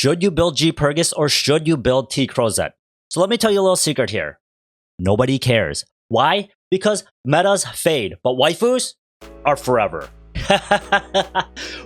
Should you build G Purgus or should you build T Crozet? So let me tell you a little secret here. Nobody cares. Why? Because metas fade, but waifus are forever.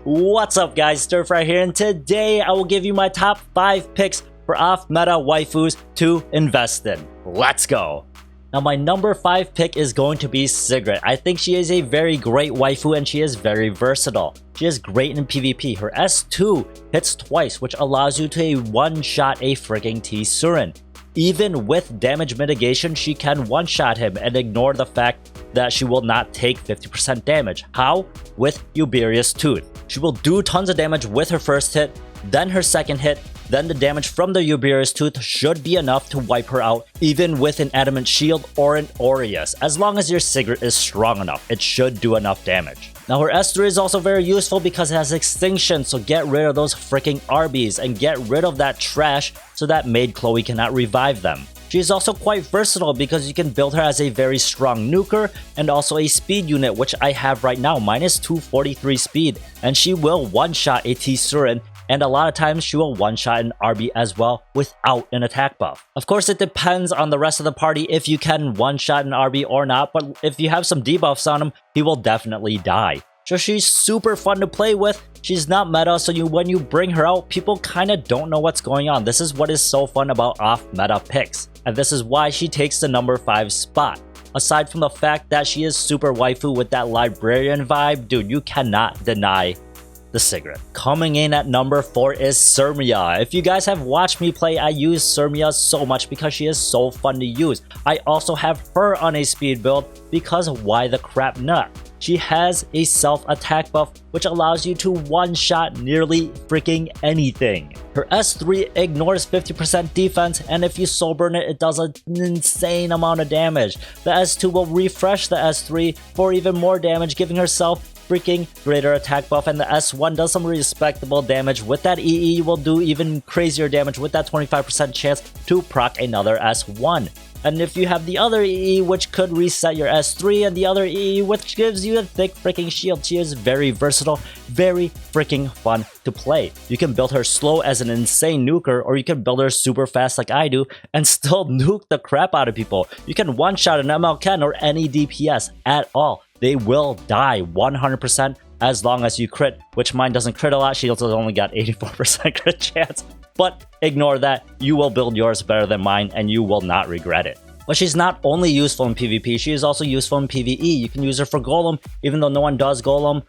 What's up guys, StirPhry here, and today I will give you my top 5 picks for off-meta waifus to invest in. Let's go! Now my number 5 pick is going to be Sigrid. I think she is a very great waifu and she is very versatile. She is great in PvP. Her S2 hits twice, which allows you to one-shot a freaking T-Surin. Even with damage mitigation, she can one-shot him and ignore the fact that she will not take 50% damage. How? With Uberius Tooth. She will do tons of damage with her first hit, then her second hit, then the damage from the Uberius Tooth should be enough to wipe her out, even with an Adamant Shield or an Aureus. As long as your Sigrid is strong enough, it should do enough damage. Now her S3 is also very useful because it has Extinction, so get rid of those freaking RBs and get rid of that trash so that Maid Chloe cannot revive them. She is also quite versatile because you can build her as a very strong nuker and also a speed unit, which I have right now. Mine is 243 speed, and she will one-shot a T-Surin, and a lot of times she will one-shot an RB as well without an attack buff. Of course, it depends on the rest of the party if you can one-shot an RB or not, but if you have some debuffs on him, he will definitely die. So she's super fun to play with. She's not meta, so when you bring her out, people kind of don't know what's going on. This is what is so fun about off-meta picks, and this is why she takes the number 5 spot. Aside from the fact that she is super waifu with that librarian vibe, dude, you cannot deny the Sigrid. Coming in at number 4 is Sermia. If you guys have watched me play, I use Sermia so much because she is so fun to use. I also have her on a speed build because why the crap not? She has a self-attack buff which allows you to one-shot nearly freaking anything. Her S3 ignores 50% defense, and if you soul burn it, it does an insane amount of damage. The S2 will refresh the S3 for even more damage, giving herself freaking greater attack buff, and the S1 does some respectable damage. With that EE, you will do even crazier damage with that 25% chance to proc another S1. And if you have the other EE, which could reset your S3, and the other EE, which gives you a thick freaking shield, she is very versatile, very freaking fun to play. You can build her slow as an insane nuker, or you can build her super fast like I do, and still nuke the crap out of people. You can one-shot an ML10 or any DPS at all. They will die 100% as long as you crit, which mine doesn't crit a lot. She also only got 84% crit chance. But ignore that, you will build yours better than mine and you will not regret it. But she's not only useful in PvP, she is also useful in PvE. You can use her for Golem, even though no one does Golem.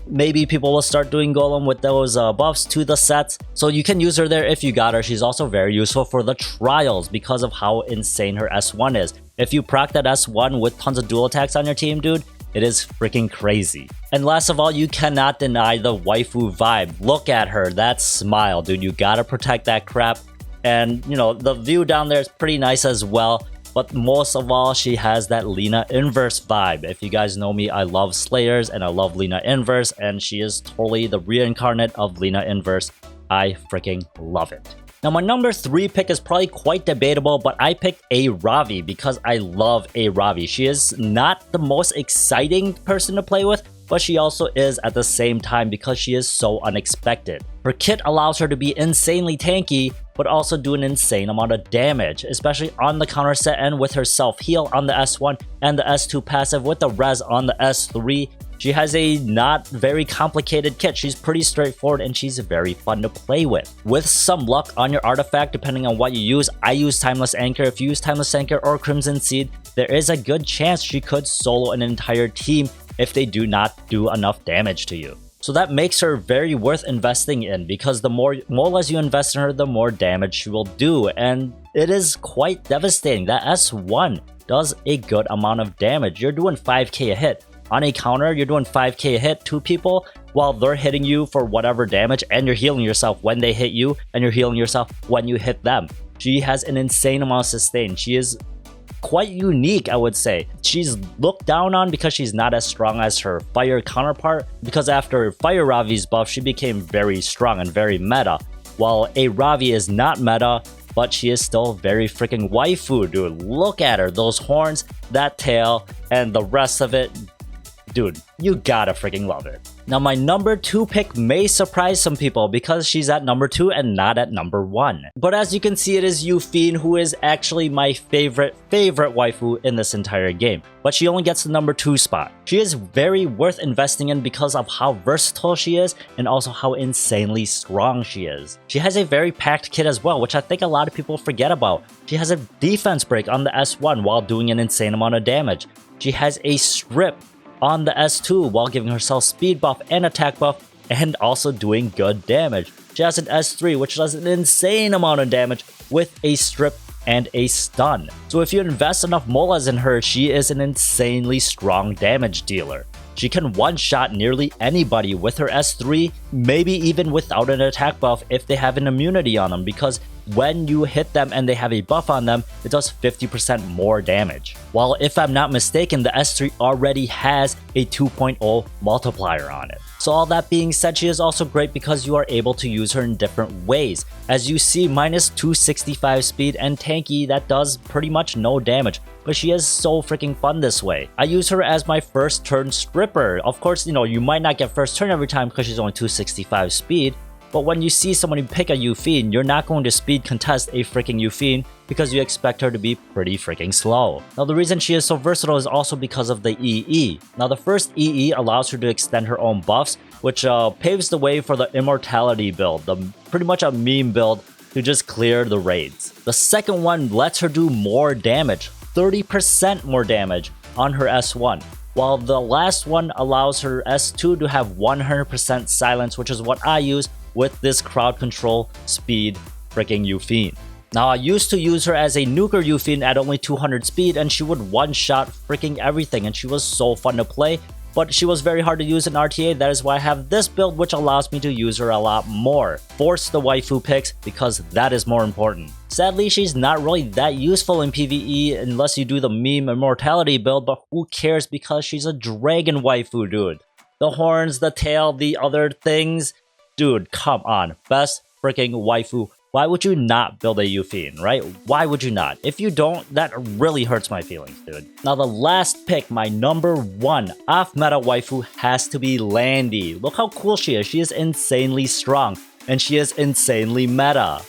Maybe people will start doing Golem with those buffs to the sets. So you can use her there if you got her. She's also very useful for the trials because of how insane her S1 is. If you proc that S1 with tons of dual attacks on your team, dude, it is freaking crazy. And last of all, you cannot deny the waifu vibe. Look at her, that smile, dude. You gotta protect that crap. And, you know, the view down there is pretty nice as well. But most of all, she has that Lina Inverse vibe. If you guys know me, I love Slayers and I love Lina Inverse. And she is totally the reincarnate of Lina Inverse. I freaking love it. Now my number 3 pick is probably quite debatable, but I picked a Ravi because I love a Ravi. She is not the most exciting person to play with, but she also is at the same time because she is so unexpected. Her kit allows her to be insanely tanky, but also do an insane amount of damage, especially on the counter set and with her self-heal on the S1 and the S2 passive with the res on the S3. She has a not very complicated kit. She's pretty straightforward and she's very fun to play with. With some luck on your artifact, depending on what you use, I use Timeless Anchor. If you use Timeless Anchor or Crimson Seed, there is a good chance she could solo an entire team if they do not do enough damage to you. So that makes her very worth investing in because the more or less you invest in her, the more damage she will do. And it is quite devastating. That S1 does a good amount of damage. You're doing 5k a hit. On a counter, you're doing 5k a hit to people while they're hitting you for whatever damage, and you're healing yourself when they hit you, and you're healing yourself when you hit them. She has an insane amount of sustain. She is quite unique, I would say. She's looked down on because she's not as strong as her fire counterpart, because after Fire Ravi's buff, she became very strong and very meta, while a Ravi is not meta, but she is still very freaking waifu, dude. Look at her, those horns, that tail, and the rest of it. Dude, you gotta freaking love it. Now my number 2 pick may surprise some people because she's at number 2 and not at number 1. But as you can see, it is Yufine, who is actually my favorite waifu in this entire game. But she only gets the number 2 spot. She is very worth investing in because of how versatile she is and also how insanely strong she is. She has a very packed kit as well, which I think a lot of people forget about. She has a defense break on the S1 while doing an insane amount of damage. She has a strip on the S2 while giving herself speed buff and attack buff and also doing good damage. She has an S3 which does an insane amount of damage with a strip and a stun. So if you invest enough molas in her, she is an insanely strong damage dealer. She can one-shot nearly anybody with her S3, maybe even without an attack buff if they have an immunity on them, because when you hit them and they have a buff on them, it does 50% more damage. While if I'm not mistaken, the S3 already has a 2.0 multiplier on it. So all that being said, she is also great because you are able to use her in different ways. As you see, minus 265 speed and tanky, that does pretty much no damage. But she is so freaking fun this way. I use her as my first turn stripper. Of course, you might not get first turn every time because she's only 265 speed. But when you see somebody pick a Yufine, you're not going to speed contest a freaking Yufine because you expect her to be pretty freaking slow. Now the reason she is so versatile is also because of the EE. Now the first EE allows her to extend her own buffs, which paves the way for the immortality build, pretty much a meme build to just clear the raids. The second one lets her do more damage, 30% more damage on her S1. While the last one allows her S2 to have 100% silence, which is what I use with this crowd control speed freaking Yufine. Now I used to use her as a nuker Yufine at only 200 speed and she would one-shot freaking everything and she was so fun to play, but she was very hard to use in RTA. That is why I have this build which allows me to use her a lot more. Force the waifu picks because that is more important. Sadly, she's not really that useful in PvE unless you do the meme immortality build, but who cares because she's a dragon waifu, dude. The horns, the tail, the other things. Dude, come on. Best freaking waifu. Why would you not build a Yufine, right? Why would you not? If you don't, that really hurts my feelings, dude. Now the last pick, my number 1 off-meta waifu has to be Landy. Look how cool she is. She is insanely strong. And she is insanely meta.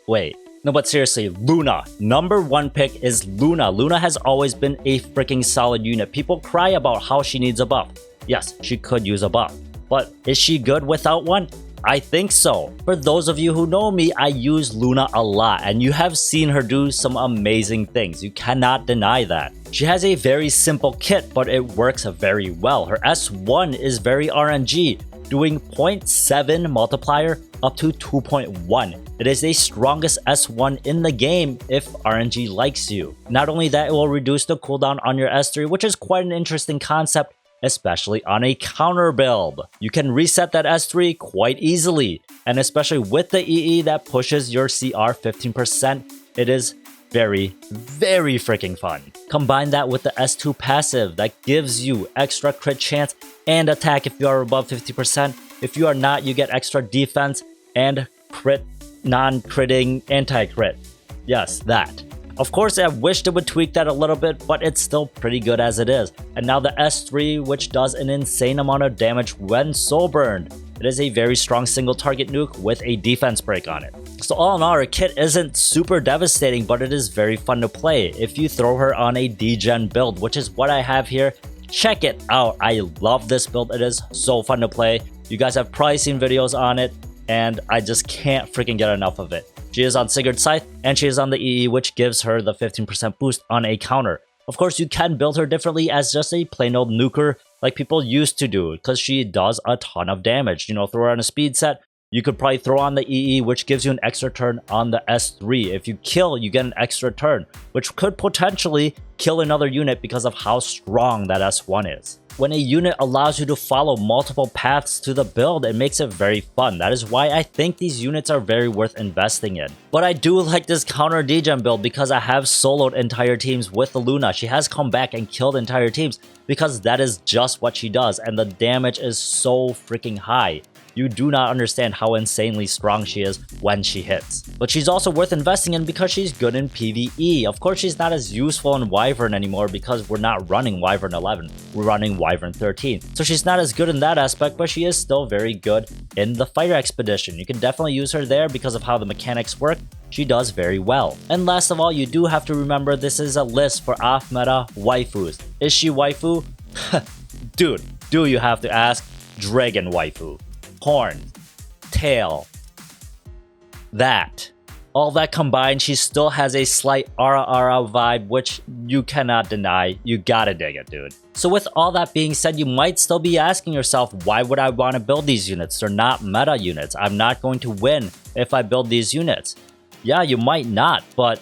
Wait. No, but seriously, Luna. Number 1 pick is Luna. Luna has always been a freaking solid unit. People cry about how she needs a buff. Yes, she could use a buff. But is she good without one? I think so. For those of you who know me, I use Luna a lot and you have seen her do some amazing things. You cannot deny that. She has a very simple kit, but it works very well. Her S1 is very RNG, doing 0.7 multiplier up to 2.1. It is the strongest S1 in the game if RNG likes you. Not only that, it will reduce the cooldown on your S3, which is quite an interesting concept, especially on a counter build. You can reset that S3 quite easily, and especially with the EE that pushes your CR 15%, it is very, very freaking fun. Combine that with the S2 passive that gives you extra crit chance and attack if you are above 50%. If you are not, you get extra defense and crit, non-critting, anti-crit. Yes, that. Of course, I wished it would tweak that a little bit, but it's still pretty good as it is. And now the S3, which does an insane amount of damage when soul burned. It is a very strong single target nuke with a defense break on it. So all in all, her kit isn't super devastating, but it is very fun to play if you throw her on a degen build, which is what I have here. Check it out. I love this build. It is so fun to play. You guys have probably seen videos on it, and I just can't freaking get enough of it. She is on Sigurd's Scythe, and she is on the EE, which gives her the 15% boost on a counter. Of course, you can build her differently as just a plain old nuker like people used to do, because she does a ton of damage. Throw her on a speed set. You could probably throw on the EE, which gives you an extra turn on the S3. If you kill, you get an extra turn, which could potentially kill another unit because of how strong that S1 is. When a unit allows you to follow multiple paths to the build, it makes it very fun. That is why I think these units are very worth investing in. But I do like this counter degen build because I have soloed entire teams with the Luna. She has come back and killed entire teams because that is just what she does, and the damage is so freaking high. you do not understand how insanely strong she is when she hits. But she's also worth investing in because she's good in PvE. Of course, she's not as useful in Wyvern anymore because we're not running Wyvern 11, we're running Wyvern 13. So she's not as good in that aspect, but she is still very good in the fighter expedition. You can definitely use her there because of how the mechanics work. She does very well. And last of all, you do have to remember this is a list for off-meta waifus. Is she waifu? Dude, do you have to ask? Dragon waifu. Horn. Tail. That. All that combined, she still has a slight ara vibe, which you cannot deny. You gotta dig it, dude. So with all that being said, you might still be asking yourself, why would I want to build these units? They're not meta units. I'm not going to win if I build these units. Yeah, you might not, but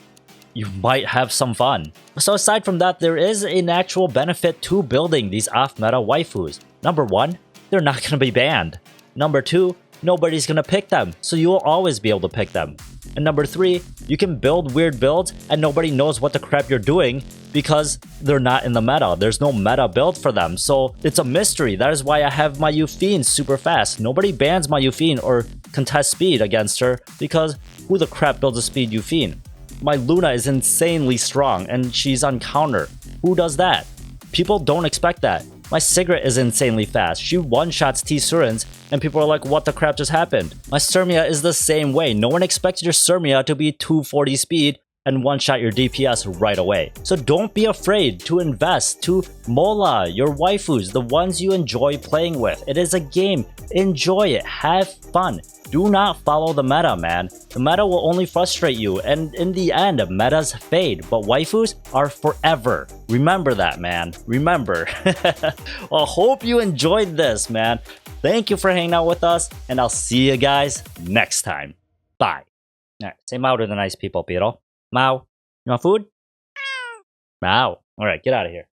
you might have some fun. So aside from that, there is an actual benefit to building these off-meta waifus. Number one, they're not going to be banned. Number two, nobody's going to pick them, so you will always be able to pick them. And number three, you can build weird builds and nobody knows what the crap you're doing because they're not in the meta. There's no meta build for them, so it's a mystery. That is why I have my Yufine super fast. Nobody bans my Yufine or contests speed against her because who the crap builds a speed Yufine? My Luna is insanely strong and she's on counter. Who does that? People don't expect that. My Sigrid is insanely fast. She one-shots T-Surins, and people are like, what the crap just happened? My Sturmia is the same way. No one expected your Sturmia to be 240 speed and one-shot your DPS right away. So don't be afraid to invest, to mola your waifus, the ones you enjoy playing with. It is a game. Enjoy it. Have fun. Do not follow the meta, man. The meta will only frustrate you, and in the end, metas fade, but waifus are forever. Remember that, man. Remember. Well, hope you enjoyed this, man. Thank you for hanging out with us, and I'll see you guys next time. Bye. Alright, say Mao to the nice people, Beetle. Mao, you want food? Mao. Alright, get out of here.